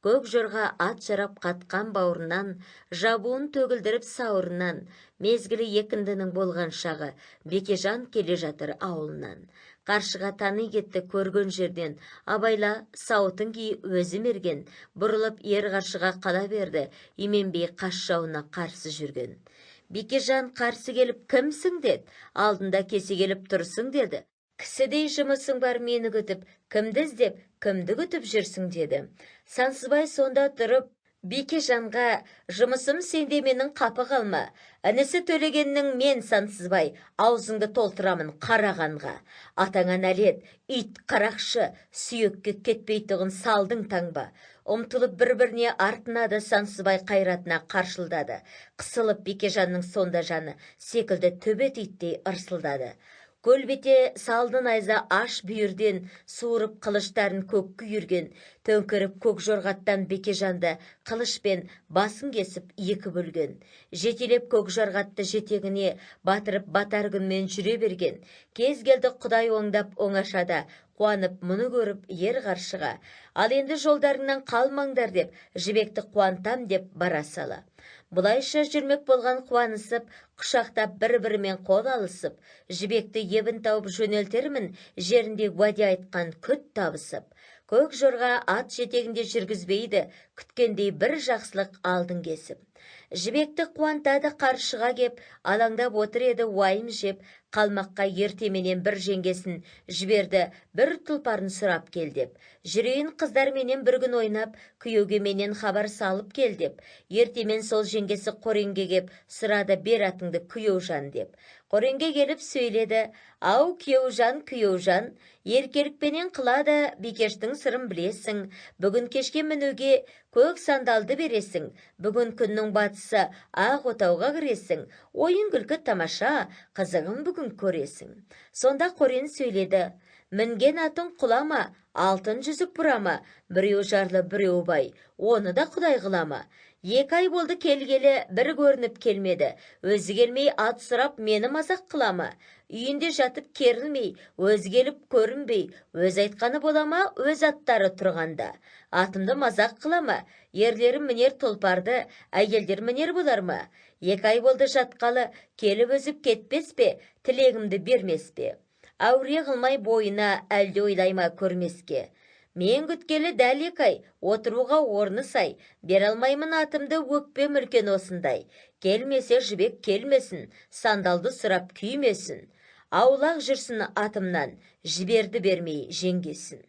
көк жорға ат жарап қатқан бауырынан, жабуын төгілдіріп сауырынан, мезгілі екіндінің болған шағы, Бекежан келе жатыр ауылынан. Қаршыға тани кетті көрген жерден, абайла сауытын ки өзі мерген, бұрылып ер қаршыға қала берді, именбей қас жауына қарсы жүрген. Бекежан қарсы келіп, кімсің деді, алдында кесе келіп тұрсың деді. Кісідей жұмысың бар мені күтіп, кімді іздеп, кімді күтіп жүрсің деді. Сансызбай сонда тұрып, Бекежанға, жұмысым сенде менің қапы қалма. Інісі төлегеннің мен Сансызбай, аузыңды толтырамын қарағанға. Атаңа нәлет, ит қарақшы, сүйекке кетпейтұғын салдың таңба. Ұмтылып бір-біріне артынады Сансызбай қайратына қаршылдады. Қысылып Бекежанның сонда жаны секілді төбет иттей ырсылдады. Көлбете салды найза аш бүйірден суырып қылыштарын көкке үйірген, төңкеріп көк жорғаттан Бекежанды қылышпен басын кесіп екі бөлген. Жетелеп көк жорғатты жетегіне батырып батар күнмен жүре берген. Кез келді Құдай оңдап оңашада, қуанып мұны көріп ер қаршыға. Ал енді жолдарыңнан қалмаңдар деп, жібекті қуантам деп бара сала. Бұлайша жүрмек болған қуанысып, құшақтап бір-бірімен қол алысып, жібекті ебін тауып жөнелтермін, жерінде уәде айтқан күт табысып. Көк жорға ат жетегінде жүргізбейді, күткендей бір жақсылық алдын кесіп. Жібекті қуантады қаршыға кеп, алаңдап отыр еді уайым жеп, қалмаққа ертеменен бір жеңгесін жіберді, бір тұлпарын сұрап кел деп. Жүрейін қыздар менен бір күн ойнап, күйеуге менен хабар салып кел деп. Ертемен сол жеңгесі Қоренге кеп, сұрады бер атыңды Күйеужан деп. Қоренге келіп сөйледі, ау Күйеужан, еркелікпенен қылады Бикештің сырын білесің. Бүгін кешке мінуге көк сандалды бересің. Бүгін күннің батысы ақ отауға кіресің. Ойын күлкі тамаша, қызығын бүгін көресің. Сонда Қорен сөйледі, мінген атың құлама, алтын жүзік бұрама, біреу жарлы біреу бай, оны да Құдай қылама. 2 ай болды келгелі, бір көрініп келмеді, өзі келмей ат сұрап мені мазақ қылама. Үйінде жатып керілмей, өз келіп көрінбей, өз айтқаны болама, өз аттары тұрғанда. Атымды мазақ қылама, ерлерім мінер тұлпарды, әйелдер мінер болар ма? 2 ай болды жатқалы, келіп өзіп кетпес пе, тілегімді бермес пе? Әуре қылмай бойына әлде ойлайма көрмеске. Мен күткелі дәл 2 ай, отыруға орны сай, бер алмаймын атымды өкпе мүлкен осындай. Келмесе жібек келмесін, сандалды сұрап күймесін. Аулақ жүрсін атымнан, жіберді бермей жеңгесін.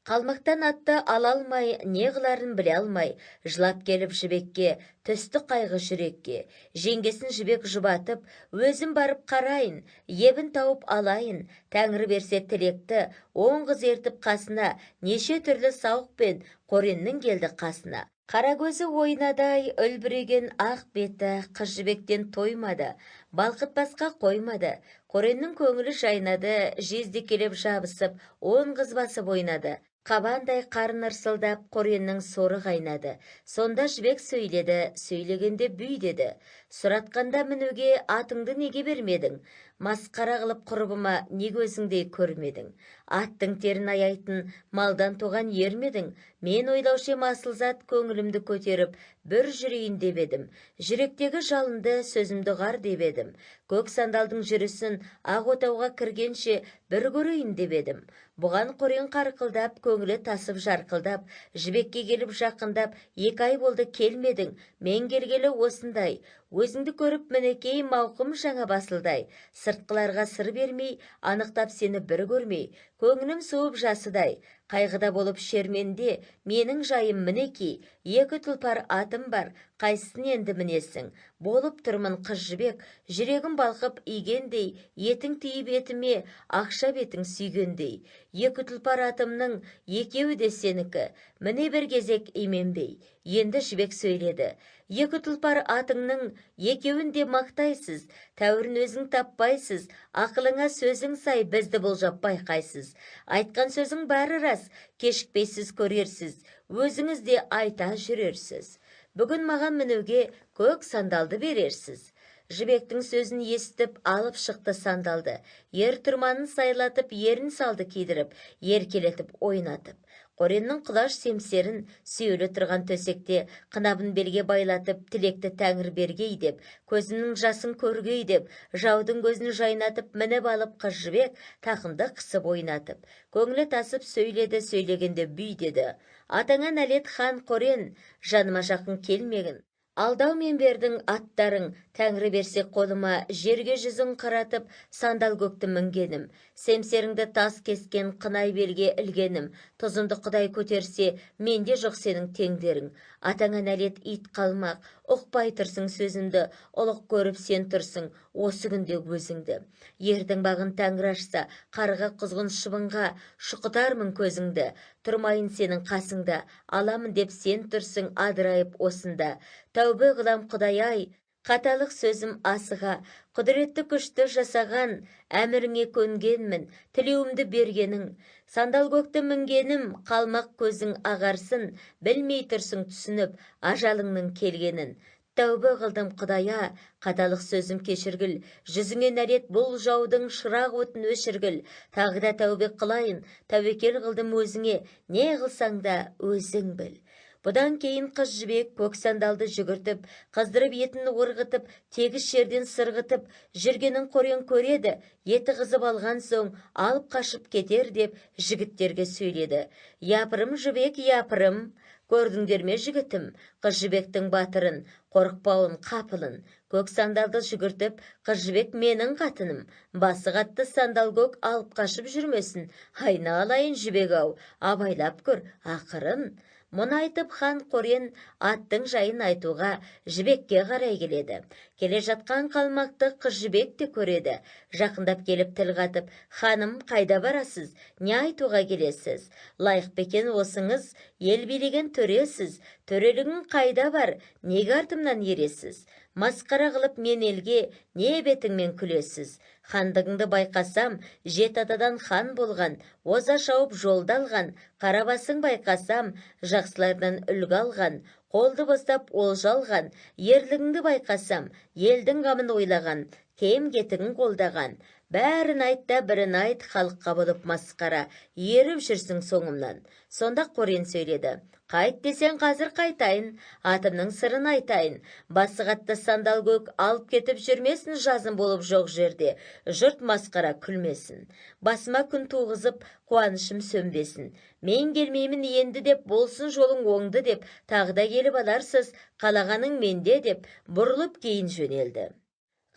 Қалмақтан атты ала алмай, не қыларын біле алмай, жылап келіп жібекке, түсті қайғы жүрекке. Жеңгесін жібек жұбатып, өзім барып қарайын, ебін тауып алайын. Тәңірі берсе тілекті, оң қыз ертіп қасына, неше түрлі сауықпен Қореннің келді қасына. Қара көзі ойнадай, үлбіреген ақ беті қыз жібектен тоймады, балқытпасқа қоймады. Қореннің көңілі жайнады, жезде келіп жабысып, 10 қыз басып ойнады. Қабандай қарын ырсылдап, Қореннің соры қайнады. Сонда жібек сөйледі, сөйлегенде бүй деді. Сұратқанда мінуге атыңды неге бермедің? Масқара қылып құрбыма не көзіңдей көрмедің? Аттың терін аяйтын малдан туған ермедің? Мен ойлаушы масылзат көңілімді көтеріп, бір жүрейін деп едім. Жүректегі жалынды сөзімді ғар деп едім. Көк сандалдың жүрісін ақ отауға кіргенше бір көрейін деп едім. Бұған Қорен қарқылдап, көңілі тасып жарқылдап, жібекке келіп жақындап, 2 ай болды келмедің, мен келгелі осындай. Өзіңді көріп мінекей мауқым жаңа басылдай. Сыртқыларға сыр бермей, анықтап сені бір көрмей. Көңілім суып жасыдай. Қайғыда болып шерменде, менің жайым мінекей. 2 тұлпар атым бар, қайсысын енді мінесің? Болып тұрмын қыз жібек, жүрегім балқып игендей, етің тиіп етіме, ақша бетің сүйгендей. 2 тұлпар атымның 2-еуі де сенікі, міне бір кезек именбей. Енді жібек сөйледі. 2 тұлпар атыңның 2-еуін де мақтайсыз, тәуірін өзің таппайсыз, ақылыңа сөзің сай бізді болжап байқайсыз. Айтқан сөзің бәрі рас, кешікпейсіз көрерсіз, өзіңіз де айта жүрерсіз. Бүгін маған мінуге көк сандалды берерсіз. Жібектің сөзін естіп алып шықты сандалды. Ер тұрманын сайлатып, ерін салды кидіріп, еркелетіп ойнатып. Қореннің құлаш семсерін сүйелі тұрған төсекте қынабын белге байлатып, тілекті тәңір бергей деп, көзінің жасын көргей деп, жаудың көзін жайнатып, мініп алып қыз жібек тақымды қысып ойнатып. Көңілі тасып сөйледі, сөйлегенде бүй деді. Атаңа нәлет хан Қорен, жаныма жақын келмегін. Алдау мен бердің аттарың, тәңірі берсе қолыма, жерге жүзін қаратып, сандал көкті мінгенім. Семсеріңді тас кескен қынай белге ілгенім. Тұзымды Құдай көтерсе, менде жоқ сенің теңдерің. Атаңа нәлет ит қалмақ, ұқпай тұрсың сөзімді, ұлық көріп сен тұрсың, осы күнде өзіңді. Ердің бағын тәңір ашса, қарға құзғын шыбынға, шұқытармын көзіңді. Тұрмайын сенің қасыңда, аламын деп сен тұрсың адырайып осында. Тәубе қылам Құдай-ай, қаталық сөзім асыға, құдіретті күшті жасаған, әміріңе көнгенмін, тілеуімді бергенің. Сандал көкті мінгенім, қалмақ көзің ағарсын, білмей тұрсың түсініп, ажалыңның келгенін. Тәубе қылдым Құдая, қаталық сөзім кешіргіл, жүзіңе нәлет бұл жаудың шырақ отын өшіргіл. Тағы да тәубе қылайын, тәуекел қылдым өзіңе, не қылсаң да өзің біл. Бұдан кейін қыз жібек көк сандалды жүгіртіп, қыздырып етін орғытып, тегіс жерден сырғытып, жүргенін Қорен көреді, еті қызып алған соң, алып қашып кетер деп жігіттерге сөйледі. Япырым жібек, япырым, көрдіңдер ме жігітім, қыз жібектің батырын, қорықпауын қапылын. Көк сандалды жүгіртіп, қыз жібек менің қатыным, басы қатты сандал көк алып қашып жүрмесін. Айналайын жібек-ау, абайлап көр, ақырын. Мұны айтып хан Қорен аттың жайын айтуға жібекке қарай келеді. Келе жатқан қалмақты қыз жібек те көреді. Жақындап келіп тіл қатып, ханым қайда барасыз, не айтуға келесіз? Лайық бекен осыңыз, ел билеген төресіз, төрелігің қайда бар, неге артымнан ересіз? Масқара қылып мен елге, не бетіңмен күлесіз? Хандығыңды байқасам, жет атадан хан болған, оза шауып жолды алған, қарабасың байқасам, жақсылардан үлгі алған, қолды бастап олжа алған, ерлігіңді байқасам, елдің қамын ойлаған, кем кетігін қолдаған. Бәрін айт та бірін айт, халыққа болып масқара, еріп жүрсің соңымнан. Сонда Қорен сөйледі. Қайт десең қазір қайтайын, атымның сырын айтайын. Басы қатты сандал көк алып кетіп жүрмесін жазым болып жоқ жерде. Жұрт масқара күлмесін. Басыма күн туғызып, қуанышым сөнбесін. Мен келмеймін енді деп, болсын жолың оңды деп, тағда келіп аларсыз, қалағаның менде деп, бұрылып кейін жөнелді.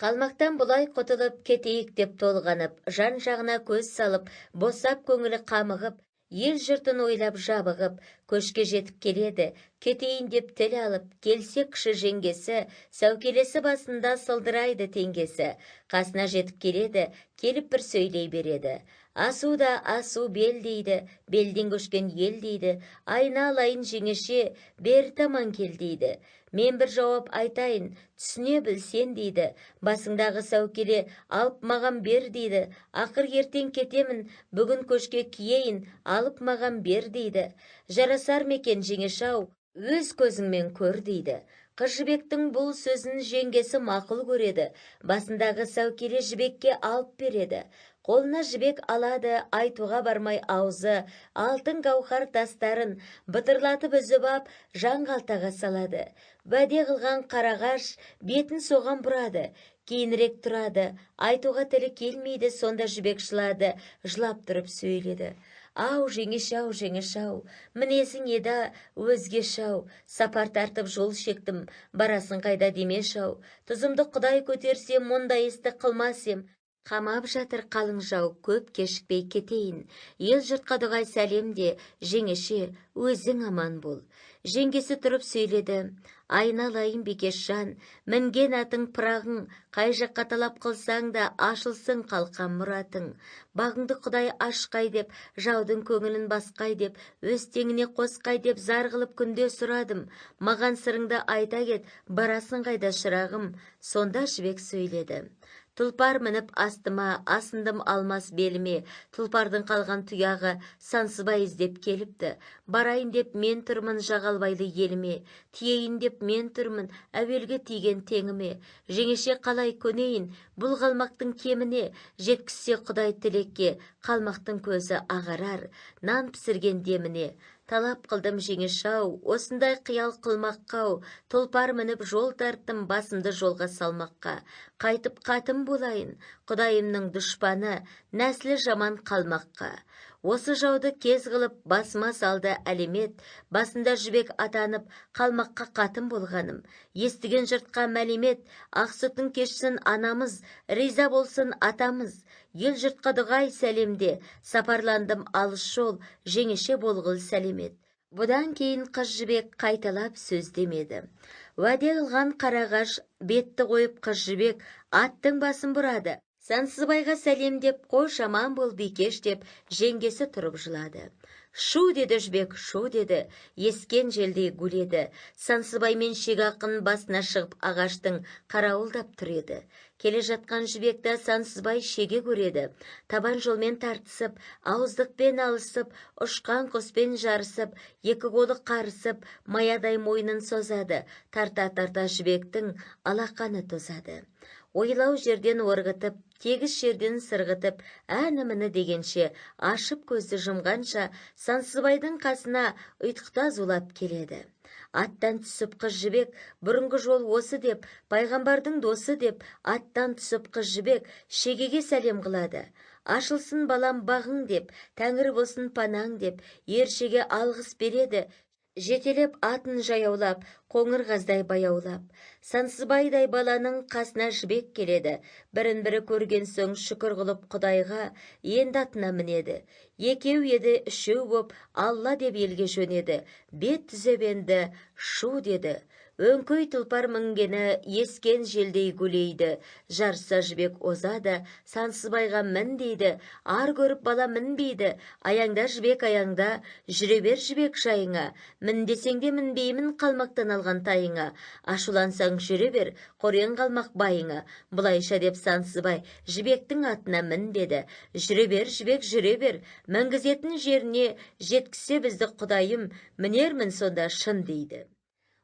Қалмақтан бұлай құтылып кетейік деп толғанып, жан жағына көз салып, босап көңілі қамығып, ел жұртын ойлап жабығып, көшке жетіп келеді, кетейін деп тіл алып, келсе кіші жеңгесі, сәукелесі басында сылдырайды теңгесі. Қасына жетіп келеді, келіп бір сөйлей береді. Асу да асу бел дейді, белден көшкен ел дейді, айналайын жеңеше, бер таман кел дейді. Мен бір жауап айтайын, түсіне білсен дейді, басыңдағы сәукеле алып маған бер дейді, ақыр ертең кетемін, бүгін көшке киейін, алып маған бер дейді. Жарасар мекен жеңеше-ау, өз көзіңмен көр дейді. Қыз жібектің бұл сөзін жеңгесі мақұл көреді, басындағы сәукеле жібекке алып береді. Қолына жібек алады, айтуға бармай аузы, алтын гауһар тастарын бытырлатып үзіп ап, жаңғалтаға салады. Уәде қылған қарағаш бетін соған бұрады, кейінірек тұрады, айтуға тілі келмейді, сонда жібек жылады, жылап тұрып сөйледі. Ау, жеңеше-ау, жеңеше-ау, мінезің еді өзгеше-ау, сапар тартып жол шектім, барасың қайда демеш-ау, тұзымды Құдай көтерсе, мұндай істі қылмас ем. Қамап жатыр қалың жау, көп кешікпей кетейін. Ел жұртқа дұғай сәлем де, жеңеше, өзің аман бол. Жеңгесі тұрып сөйледі. Айналайын Бекешжан, мінген атың пырағың, қай жаққа талап қылсаң да ашылсын қалқан мұратың. Бағыңды Құдай ашқай деп, жаудың көңілін басқай деп, өз теңіне қосқай деп зар қылып күнде сұрадым. Маған сырыңды айта кет, барасың қайда шырағым. Сонда жібек сөйледі. Тұлпар мініп астыма, асындым алмас беліме, тұлпардың қалған тұяғы сансызбай іздеп келіпті. Барайын деп мен тұрмын жағалбайлы еліме, тиейін деп мен тұрмын әуелгі тиген теңіме. Жеңеше қалай көнейін, бұл қалмақтың кеміне, жеткізсе Құдай тілекке, қалмақтың көзі ағарар, нан пісірген деміне. Талап қылдым жеңеш-ау, осындай қиял қылмаққау, тұлпар мініп жол тарттым басымды жолға салмаққа. Қайтып қатын болайын, Құдайымның дұшпаны, нәсілі жаман қалмаққа. Осы жауды кез қылып басыма салды әлемет, басында жібек атанып қалмаққа қатын болғаным. Естіген жұртқа мәлімет, ақ сүтін кешсін анамыз, риза болсын атамыз. Ел жұртқа дұғай сәлемде, сапарландым алыс жол, жеңеше болғыл сәлемет. Бұдан кейін қыз жібек қайталап сөз демеді. Уәде қылған қарағаш, бетті қойып қыз жібек аттың басын бұрады. Сансызбайға сәлем деп, қош аман бол бикеш деп, жеңгесі тұрып жылады. Шу деді жібек, шу деді, ескен желдей гуледі. Сансызбаймен шегақын басына шығып ағаштың қарауылдап тұр еді. Келе жатқан жібекті Сансызбай шеге көреді. Табан жолмен тартысып, ауыздықпен алысып, ұшқан құспен жарысып, екі қолы қарысып, маядай мойнын созады. Тарта-тарта жібектің алақаны тозады. Ойлау жерден орғытып, тегіс жерден сырғытып, әніміні дегенше, ашып көзді жұмғанша, Сансызбайдың қасына ұйтқыта зулап келеді. Аттан түсіп қыз жібек, бұрынғы жол осы деп, пайғамбардың досы деп, аттан түсіп қыз жібек, шегеге сәлем қылады. Ашылсын балам бағың деп, тәңір болсын панаң деп, ершеге алғыс береді. Жетелеп атын жаяулап, қоңыр қаздай баяулап. Сансызбайдай баланың қасына жібек келеді. Бірін-бірі көрген соң шүкір қылып Құдайға, енді атына мінеді. Екеу еді, үшеу боп, Алла деп елге жөнеді. Бет түзеп енді, шу деді. Өңкөй тұлпар мінгені ескен желдей гулейді. Жарса жібек озады, Сансызбайға мін дейді. Ар көріп бала мінбейді. Аяңда жібек аяңда, жүре бер жібек жайыңа. Мін десеңде мінбеймін қалмақтан алған тайыңа. Ашулансаң жүре бер, қорен қалмақ байыңа. Бұлайша деп Сансызбай жібектің атына мін деді. Жүре бер жібек, жүре бер. Мінгізетін жеріне жеткізсе бізді Құдайым, мінермін сонда шын дейді.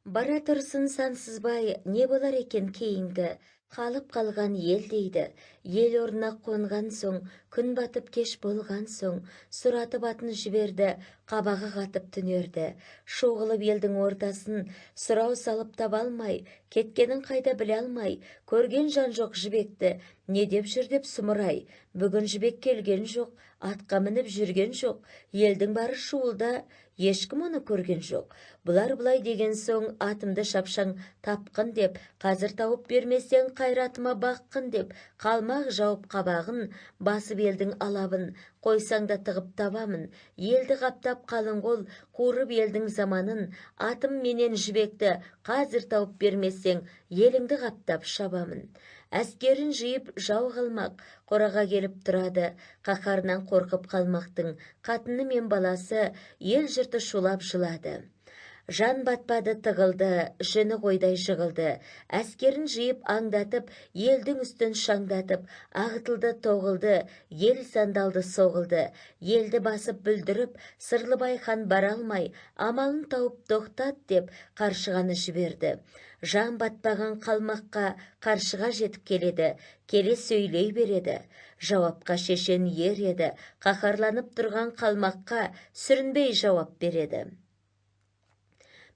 Бара тұрсын Сансызбай, не болар екен кейінгі, қалып қалған ел дейді. Ел орнына қонған соң, күн батып кеш болған соң, сұратып атын жіберді, қабағы қатып түнерді. Шоғылып елдің ортасын, сұрау салып таба алмай, кеткенін қайда біле алмай, көрген жан жоқ жібекті, не деп жүр деп сұмырай. Бүгін жібек келген жоқ, атқа мініп жүрген жоқ, елдің бары шуылда, ешкім оны көрген жоқ. Бұлар бұлай деген соң атымды шапшаң тапқын деп, қазір тауып бермесең қайратыма баққын деп, қалмақ жауып қабағын, басып елдің алабын, қойсаң да тығып табамын. Елді қаптап қалың қол, қуырып елдің заманын, атым менен жібекті, қазір тауып бермесең, еліңді қаптап шабамын. Әскерін жиып жау қылмақ, қораға келіп тұрады, қаһарынан қорқып қалмақтың, қатыны мен баласы, ел жұрты шулап жылады. Жан батпады тығылды, жүні қойдай жығылды. Әскерін жиып аңдатып, елдің үстін шаңдатып, ағытылды тоғылды, ел сандалды соғылды. Елді басып бүлдіріп, Сырлыбай хан бара алмай, амалын тауып тоқтат деп қаршығаны жіберді. Жан батпаған қалмаққа қаршыға жетіп келеді, келе сөйлей береді. Жауапқа шешен ер еді, қаһарланып тұрған қалмаққа сүрінбей жауап береді.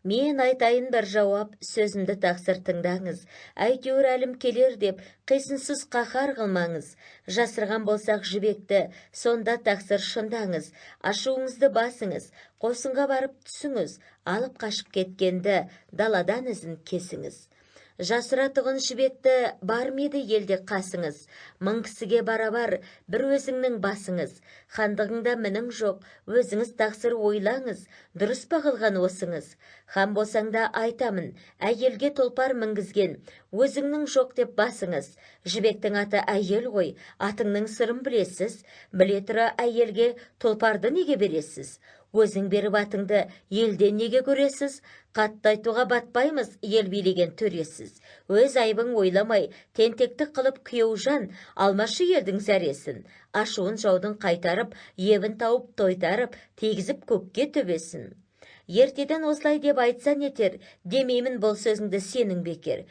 Мен айтайын бір жауап, сөзімді тақсыр тыңдаңыз. Әйтеуір әлім келер деп, қисынсыз қаһар қылмаңыз. Жасырған болсақ жібекті, сонда тақсыр шындаңыз. Ашуыңызды басыңыз, қосынға барып түсіңіз. Алып қашып кеткенді, даладан ізін кесіңіз. Жасыратығын жібекті бар меді елде қасыңыз. Мың кісіге барабар, бір өзіңнің басыңыз. Хандығыңда мінің жоқ, өзіңіз тақсыр ойлаңыз. Дұрыс па қылған осыңыз? Хан болсаңда айтамын, әйелге тұлпар мінгізген, өзіңнің жоқ деп басыңыз. Жібектің аты әйел ғой, атыңның сырын білесіз. Біле тұра әйелге тұлпарды неге бересіз? өзің беріп атыңды елден неге көресіз? Қатты айтуға батпаймыз, ел билеген төресіз. Өз айбың ойламай, тентектік қылып күйеужан, алмашы елдің зәресін. Ашуын жаудың қайтарып, ебін тауып тойтарып, тегізіп көкке төбесін. Ертеден осылай деп айтса нетер, демеймін бұл сөзіңді сенің бекер.